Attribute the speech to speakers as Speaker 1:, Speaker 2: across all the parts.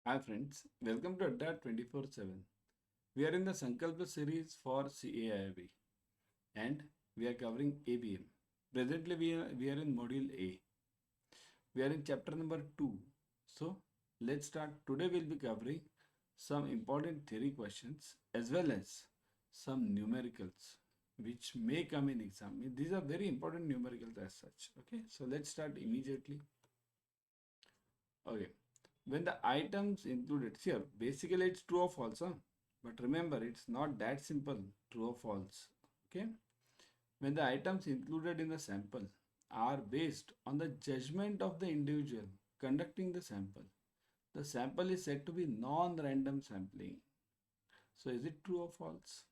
Speaker 1: Hi friends, welcome to Adda 24/7. We are in the Sankalpa series for CAIIB and we are covering ABM. Presently we are in module A. We are in chapter number 2. So let's start. Today we'll be covering some important theory questions as well as some numericals which may come in exam. These are very important numericals as such. Okay, so let's start immediately. Okay. When the items included here, basically it's true or false, huh? But remember, it's not that simple, true or false. Okay. When the items included in the sample are based on the judgment of the individual conducting the sample is said to be non-random sampling. So is it true or false?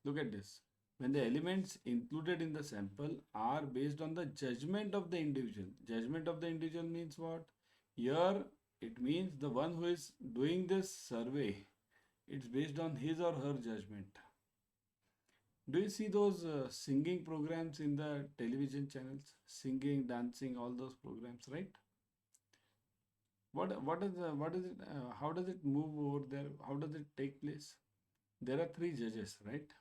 Speaker 1: Look at this. When the elements included in the sample are based on the judgment of the individual. Judgment of the individual means what? Here it means the one who is doing this survey, it's based on his or her judgment. Do you see those singing programs in the television channels? Singing, dancing, all those programs, right? What is it? How does it move over there? How does it take place? There are three judges, right?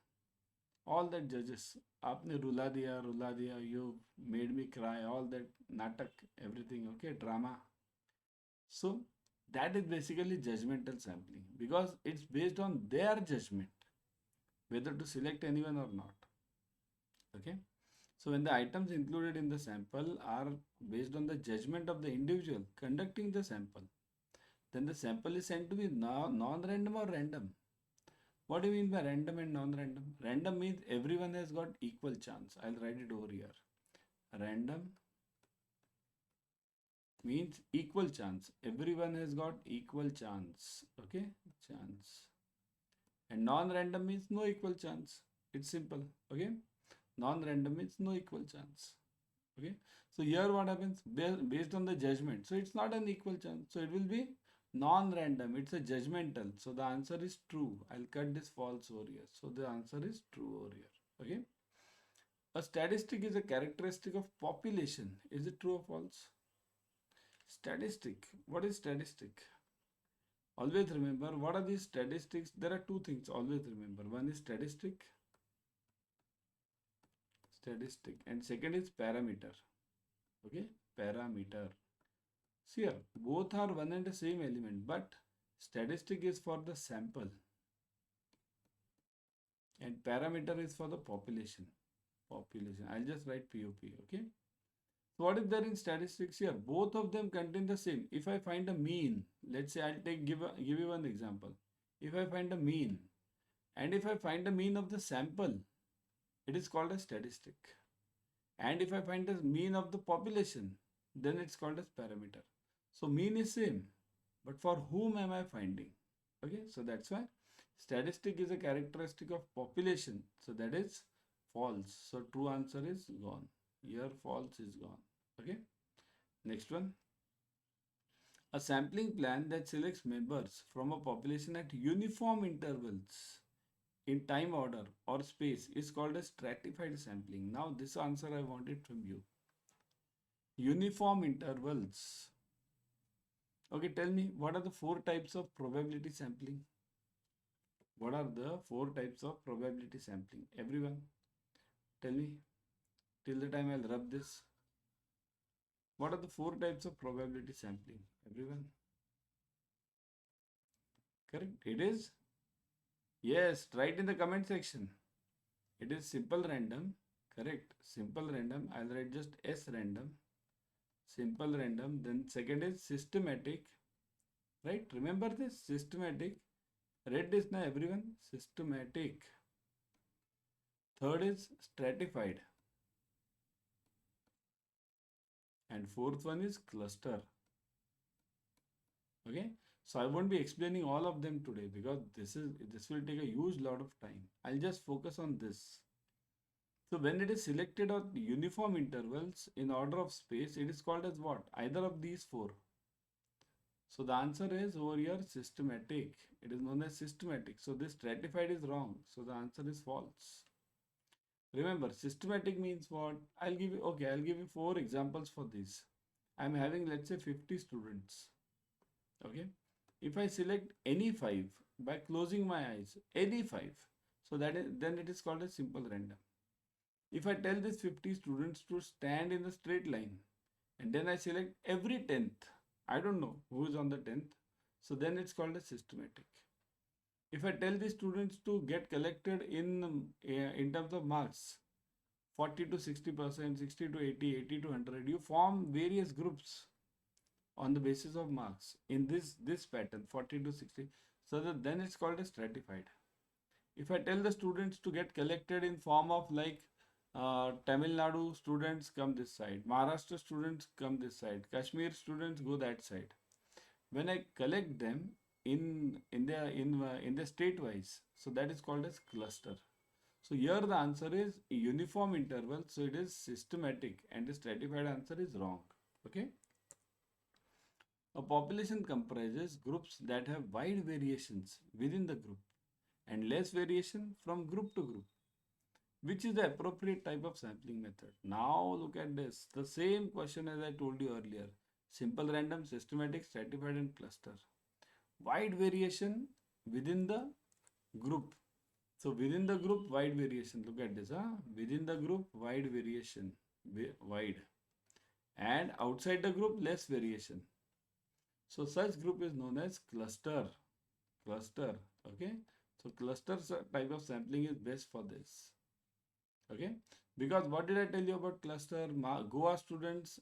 Speaker 1: All that judges. आपने रुला दिया, you made me cry, all that natak, everything, okay, drama. So that is basically judgmental sampling because it's based on their judgment whether to select anyone or not. Okay. So when the items included in the sample are based on the judgment of the individual conducting the sample, then the sample is said to be non-random or random. What do you mean by random and non-random? Random means everyone has got equal chance. I'll write it over here. Random means equal chance. Everyone has got equal chance. Okay, chance. And non-random means no equal chance. It's simple. Okay, non-random means no equal chance. Okay, so here what happens based on the judgment. So it's not an equal chance. So it will be non-random. It's a judgmental. So the answer is true. I'll cut this false over here. So the answer is true over here. Okay. A statistic is a characteristic of population. Is it true or false? Statistic. What is statistic? Always remember what are these statistics? There are two things. Always remember. One is statistic, and second is parameter. Okay, parameter. See here, both are one and the same element, but statistic is for the sample and parameter is for the population. Population. I'll just write POP. Okay. So what is there in statistics here? Both of them contain the same. If I find a mean, let's say I'll give you one example. If I find a mean, and if I find a mean of the sample, it is called a statistic. And if I find the mean of the population, then it's called as parameter. So mean is same, but for whom am I finding? Okay, so that's why statistic is a characteristic of population. So that is false. So true answer is gone. Here false is gone. Okay, next one. A sampling plan that selects members from a population at uniform intervals in time order or space is called a stratified sampling. Now this answer I wanted from you. Uniform intervals. Okay, tell me what are the four types of probability sampling? What are the four types of probability sampling? Everyone, tell me. Till the time I'll rub this. What are the four types of probability sampling? Everyone. Correct. It is. Yes, write in the comment section. It is simple random. Correct. Simple random. I'll write just S random. Simple random. Then second is systematic. Right? Remember this systematic. Read this now, everyone. Systematic. Third is stratified. And fourth one is cluster. Okay. So I won't be explaining all of them today because this will take a huge lot of time. I'll just focus on this. So when it is selected on uniform intervals in order of space, it is called as what? Either of these four. So the answer is over here systematic. It is known as systematic. So this stratified is wrong. So the answer is false. Remember, systematic means what? I'll give you 4 examples for this. I'm having, let's say, 50 students. Okay. If I select any 5 by closing my eyes, any 5, so that is, then it is called a simple random. If I tell these 50 students to stand in a straight line and then I select every 10th, I don't know who is on the 10th, so then it's called a systematic. If I tell the students to get collected in terms of marks, 40 to 60%, 60 to 80, 80 to 100, you form various groups on the basis of marks in this pattern, 40 to 60, so that then it's called a stratified. If I tell the students to get collected in form of like Tamil Nadu students come this side, Maharashtra students come this side, Kashmir students go that side. When I collect them in the state wise, so that is called as cluster. So here the answer is uniform interval, so it is systematic, and the stratified answer is wrong. Okay. A population comprises groups that have wide variations within the group and less variation from group to group. Which is the appropriate type of sampling method? Now look at this. The same question as I told you earlier. Simple random, systematic, stratified and cluster. Wide variation within the group. So within the group, wide variation. Look at this. Within the group, wide variation. Wide. And outside the group, less variation. So such group is known as cluster. Cluster. Okay. So cluster type of sampling is best for this. Okay. Because what did I tell you about cluster? Goa students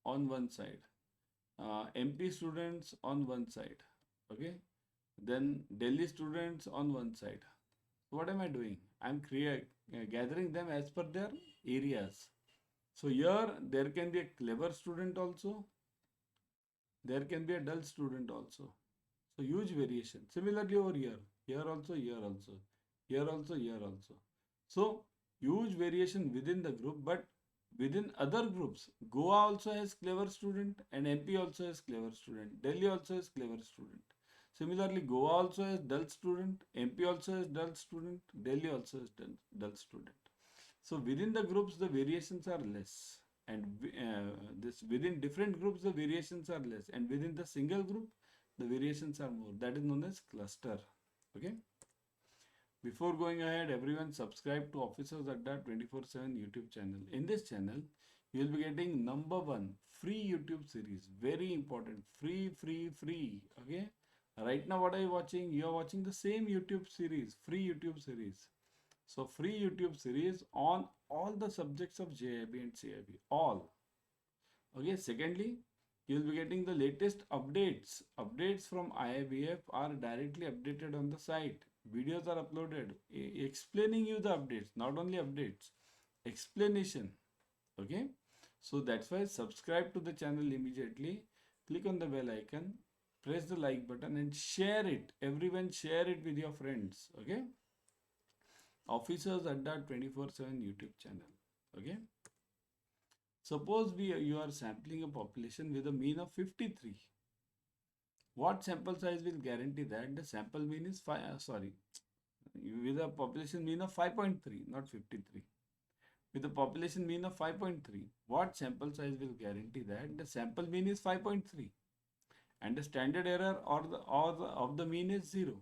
Speaker 1: on one side. MP students on one side. Okay. Then Delhi students on one side. What am I doing? I'm gathering them as per their areas. So here there can be a clever student also. There can be a dull student also. So huge variation. Similarly over here also, here also, here also, here also. So huge variation within the group, but within other groups, Goa also has clever student and MP also has clever student. Delhi also has clever student. Similarly, Goa also has dull student, MP also has dull student, Delhi also has dull student. So within the groups, the variations are less, and this within different groups, the variations are less, and within the single group, the variations are more. That is known as cluster. Okay. Before going ahead, everyone subscribe to Officers Adda 24/7 YouTube channel. In this channel, you will be getting number one free YouTube series. Very important. Free. Okay. Right now, what are you watching? You are watching the same YouTube series, free YouTube series. So, free YouTube series on all the subjects of JIB and CIB. All. Okay. Secondly, you will be getting the latest updates. Updates from IIBF are directly updated on the site. Videos are uploaded explaining you the updates, not only updates, explanation. Okay. So that's why subscribe to the channel immediately. Click on the bell icon, press the like button and share it. Everyone share it with your friends. Okay. Officers Adda 24/7 YouTube channel. Okay. Suppose you are sampling a population with a mean of 53. What sample size will guarantee that the sample mean is 5, with a population mean of 5.3, not 53. With a population mean of 5.3, what sample size will guarantee that the sample mean is 5.3 and the standard error of the mean is 0?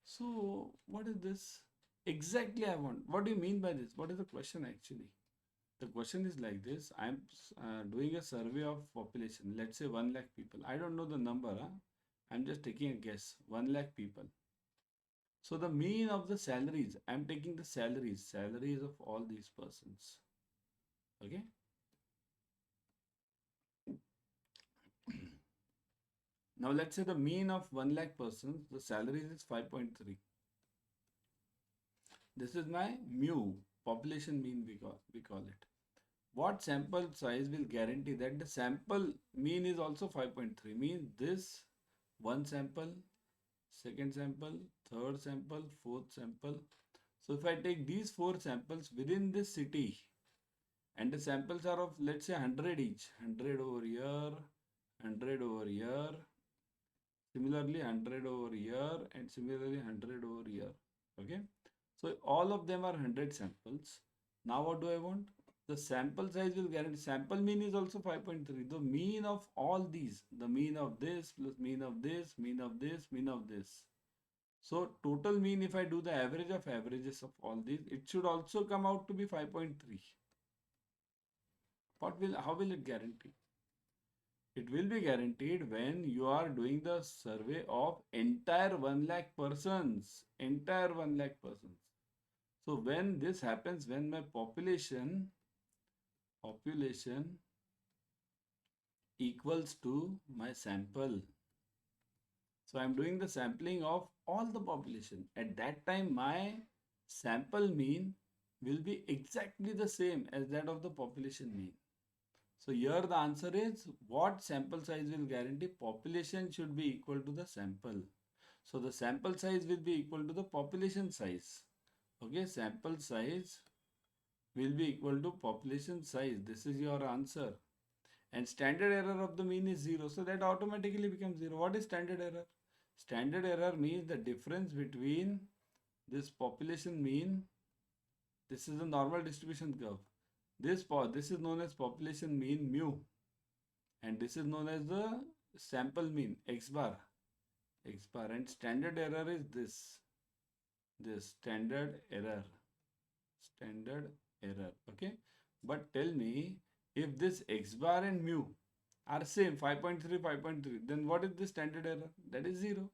Speaker 1: So what is this? Exactly I want. What do you mean by this? What is the question actually? The question is like this. I am doing a survey of population. Let's say 1 lakh people. I don't know the number. I'm just taking a guess. 1 lakh people. So the mean of the salaries. I'm taking the salaries of all these persons. Okay. Now let's say the mean of 1 lakh persons. The salaries is 5.3. This is my mu, population mean we call it. What sample size will guarantee that the sample mean is also 5.3? Means this one sample, second sample, third sample, fourth sample. So if I take these 4 samples within this city and the samples are of let's say 100 each, 100 over here, 100 over here, similarly 100 over here and similarly 100 over here. Okay. So all of them are 100 samples. Now what do I want? The sample size will guarantee. Sample mean is also 5.3. The mean of all these, the mean of this plus mean of this, mean of this, mean of this. So total mean, if I do the average of averages of all these, it should also come out to be 5.3. How will it guarantee? It will be guaranteed when you are doing the survey of entire 1 lakh persons. Entire 1 lakh persons. So when this happens, when my population equals to my sample. So I'm doing the sampling of all the population. At that time, my sample mean will be exactly the same as that of the population mean. So here the answer is, what sample size will guarantee? Population should be equal to the sample. So the sample size will be equal to the population size. Okay, sample size will be equal to population size. This is your answer. And standard error of the mean is 0. So that automatically becomes 0. What is standard error? Standard error means the difference between this population mean. This is a normal distribution curve. This is known as population mean mu, and this is known as the sample mean x bar, and standard error is this standard error. Okay, but tell me, if this x bar and mu are same 5.3, 5.3, then what is the standard error? That is 0.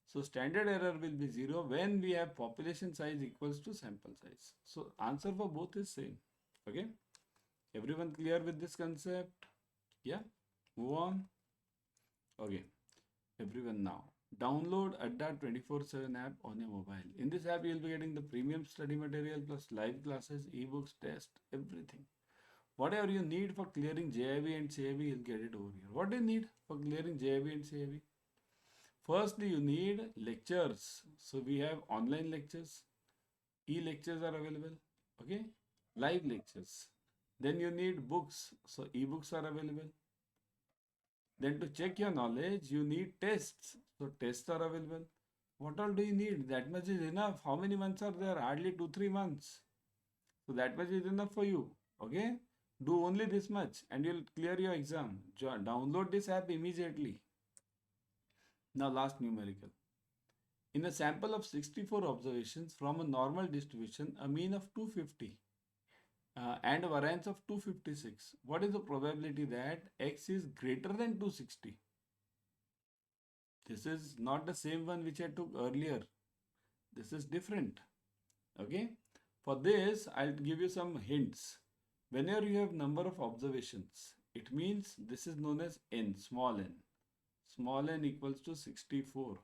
Speaker 1: So standard error will be 0 when we have population size equals to sample size. So answer for both is same. Okay, everyone clear with this concept? Yeah, move on. Okay, everyone, now download Adda 24/7 app on your mobile. In this app, you will be getting the premium study material plus live classes, ebooks, test, everything. Whatever you need for clearing JIB and CAIIB, you'll get it over here. What do you need for clearing JIB and CAIIB? Firstly, you need lectures. So we have online lectures, e-lectures are available, okay, live lectures. Then you need books, so ebooks are available. Then to check your knowledge, you need tests, so tests are available. What all do you need? That much is enough. How many months are there? Hardly 2-3 months. So that much is enough for you, okay? Do only this much and you'll clear your exam. Download this app immediately. Now last numerical. In a sample of 64 observations from a normal distribution, a mean of 250 and a variance of 256, what is the probability that x is greater than 260? This is not the same one which I took earlier. This is different. Okay. For this, I'll give you some hints. Whenever you have number of observations, it means this is known as n, small n. Small n equals to 64.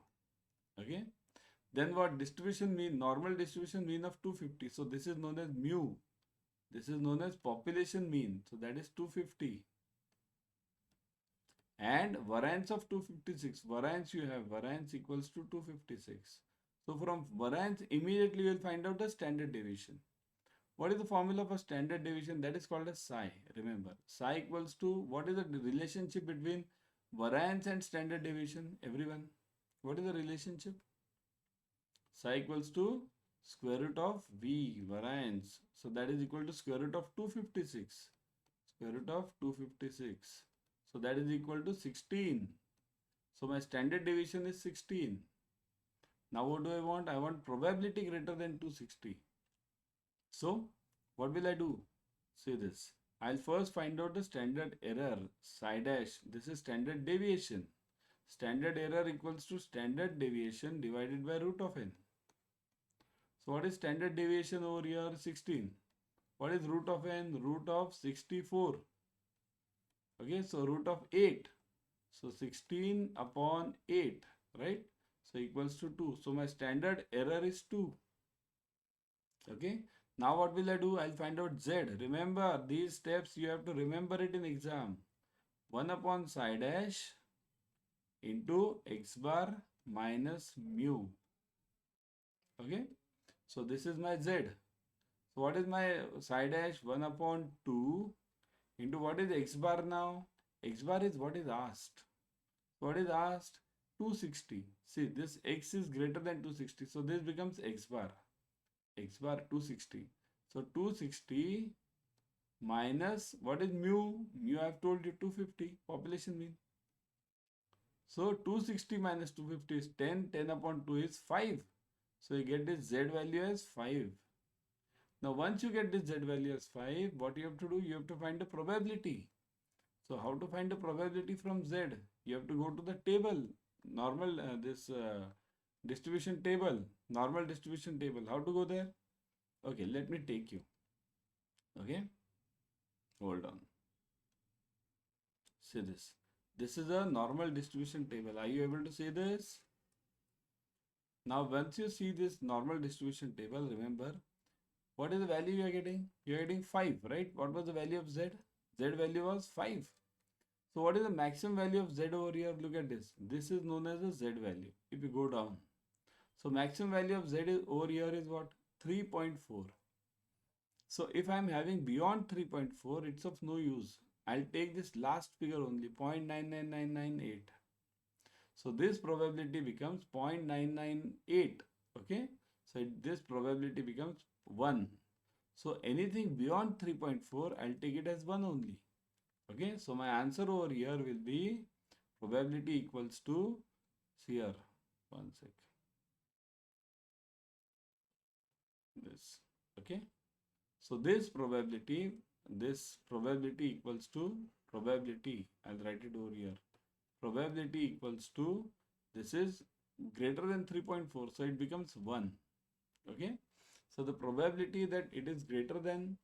Speaker 1: Okay. Then what distribution mean? Normal distribution mean of 250. So this is known as mu. This is known as population mean. So that is 250. And variance of 256. Variance you have. Variance equals to 256. So from variance, immediately you will find out the standard deviation. What is the formula for standard deviation? That is called as psi. Remember, psi equals to, what is the relationship between variance and standard deviation? Everyone, what is the relationship? Psi equals to square root of V, variance. So that is equal to square root of 256. Square root of 256. So that is equal to 16. So my standard deviation is 16. Now what do I want? I want probability greater than 260. So what will I do? See this. I'll first find out the standard error, psi dash. This is standard deviation. Standard error equals to standard deviation divided by root of n. So what is standard deviation over here? 16. What is root of n? Root of 64. Okay, so root of 8. So 16 upon 8, right? So equals to 2. So my standard error is 2. Okay. Now what will I do? I'll find out z. Remember these steps, you have to remember it in exam. 1 upon psi dash into x bar minus mu. Okay. So this is my z. So what is my psi dash? 1 upon 2 into what is x bar now? X bar is what is asked. What is asked? 260. See, this x is greater than 260. So this becomes x bar. X bar 260. So 260 minus what is mu? Mu I have told you 250 population mean. So 260 minus 250 is 10. 10 upon 2 is 5. So you get this z value as 5. Now once you get this z value as 5, what you have to do? You have to find the probability. So how to find the probability from z? You have to go to the table, normal distribution table, normal distribution table. How to go there? Okay, let me take you. Okay, hold on. See this. This is a normal distribution table. Are you able to see this? Now once you see this normal distribution table, remember what is the value you are getting? You are getting 5, right? What was the value of z? Z value was 5. So what is the maximum value of z over here? Look at this. This is known as the z value. If you go down. So maximum value of z over here is what? 3.4. So if I am having beyond 3.4, it's of no use. I'll take this last figure only, 0.99998. So this probability becomes 0.998. Okay. So this probability becomes 1. So anything beyond 3.4, I'll take it as 1 only. Okay. So my answer over here will be probability equals to, here, one sec. This. Okay. So this probability equals to probability, I'll write it over here. Probability equals to, this is greater than 3.4, so it becomes 1. Okay. So the probability that it is greater than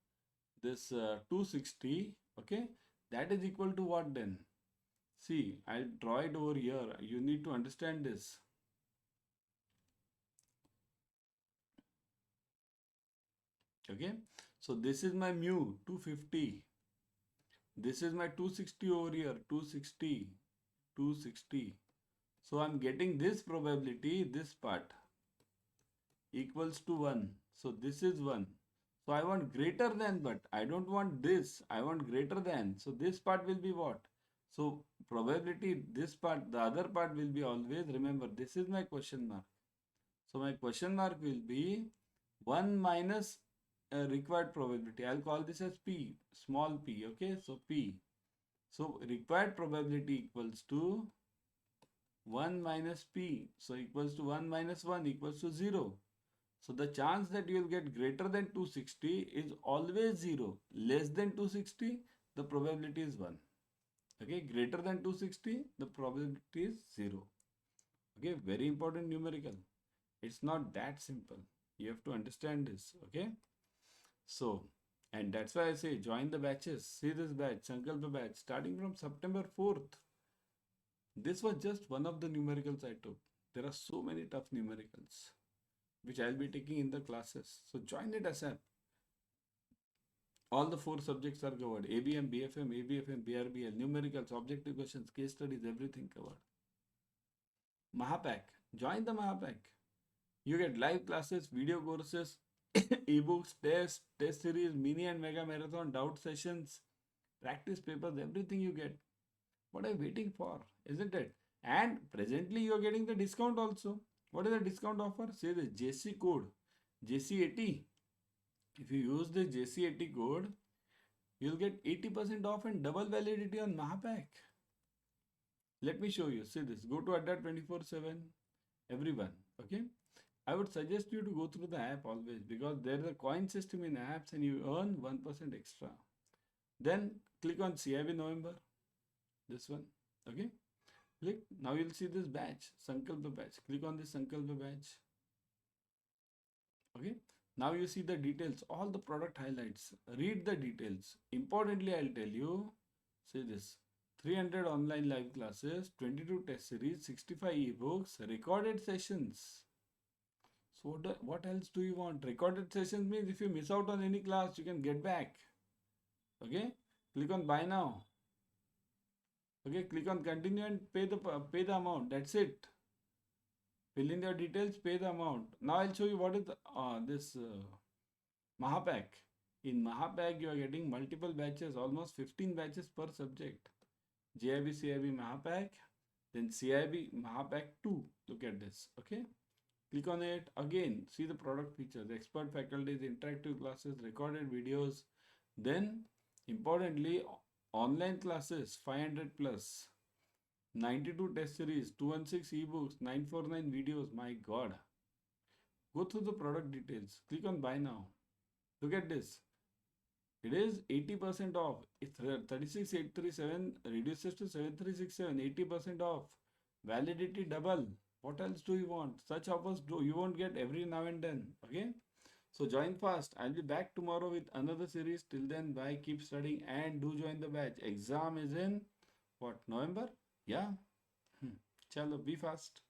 Speaker 1: this 260, okay, that is equal to what then? See, I'll draw it over here. You need to understand this. Okay. So this is my mu, 250. This is my 260 over here, 260, 260. So I'm getting this probability, this part equals to 1. So this is 1. So I want greater than, but I don't want this. I want greater than. So this part will be what? So probability, this part, the other part will be always, remember, this is my question mark. So my question mark will be 1 minus required probability. I'll call this as P, small p, okay? So P. So required probability equals to 1 minus P. So equals to 1 minus 1 equals to 0. So the chance that you will get greater than 260 is always 0. Less than 260, the probability is 1. Okay, greater than 260, the probability is 0. Okay, very important numerical. It's not that simple. You have to understand this. Okay. So, and that's why I say join the batches. See this batch, Sankalpa batch, starting from September 4th. This was just one of the numericals I took. There are so many tough numericals which I'll be taking in the classes. So join it ASAP. All the 4 subjects are covered. ABM, BFM, ABFM, BRBL, numericals, objective questions, case studies, everything covered. Mahapack. Join the Mahapack. You get live classes, video courses, ebooks, tests, test series, mini and mega marathon, doubt sessions, practice papers, everything you get. What are you waiting for? Isn't it? And presently you are getting the discount also. What is the discount offer? Say the JC code, JC80. If you use the JC80 code, you'll get 80% off and double validity on Mahapack. Let me show you. See this. Go to Adda 24/7. Everyone. Okay. I would suggest you to go through the app always, because there is a coin system in apps and you earn 1% extra. Then click on CAIIB November. This one. Okay. Click. Now you'll see this batch, Sankalpa batch. Click on this Sankalpa batch. Okay. Now you see the details, all the product highlights. Read the details. Importantly, I'll tell you, see this. 300 online live classes, 22 test series, 65 ebooks, recorded sessions. So what else do you want? Recorded sessions means if you miss out on any class, you can get back. Okay. Click on buy now. Okay. Click on continue and pay the amount. That's it. Fill in your details, pay the amount. Now I'll show you what is this Mahapack. In Mahapack, you are getting multiple batches, almost 15 batches per subject. JIB, CIB Mahapack, then CIB Mahapack 2. Look at this. Okay. Click on it. Again, see the product features, expert faculties, interactive classes, recorded videos. Then Importantly, online classes 500 plus, 92 test series, 216 ebooks, 949 videos. My God. Go through the product details. Click on buy now. Look at this. It is 80% off. It's 36837 reduces to 7367. 80% off. Validity double. What else do you want? Such offers do you won't get every now and then. Okay. So join fast. I'll be back tomorrow with another series. Till then, bye. Keep studying and do join the batch. Exam is in what, November? Yeah. Chalo, be fast.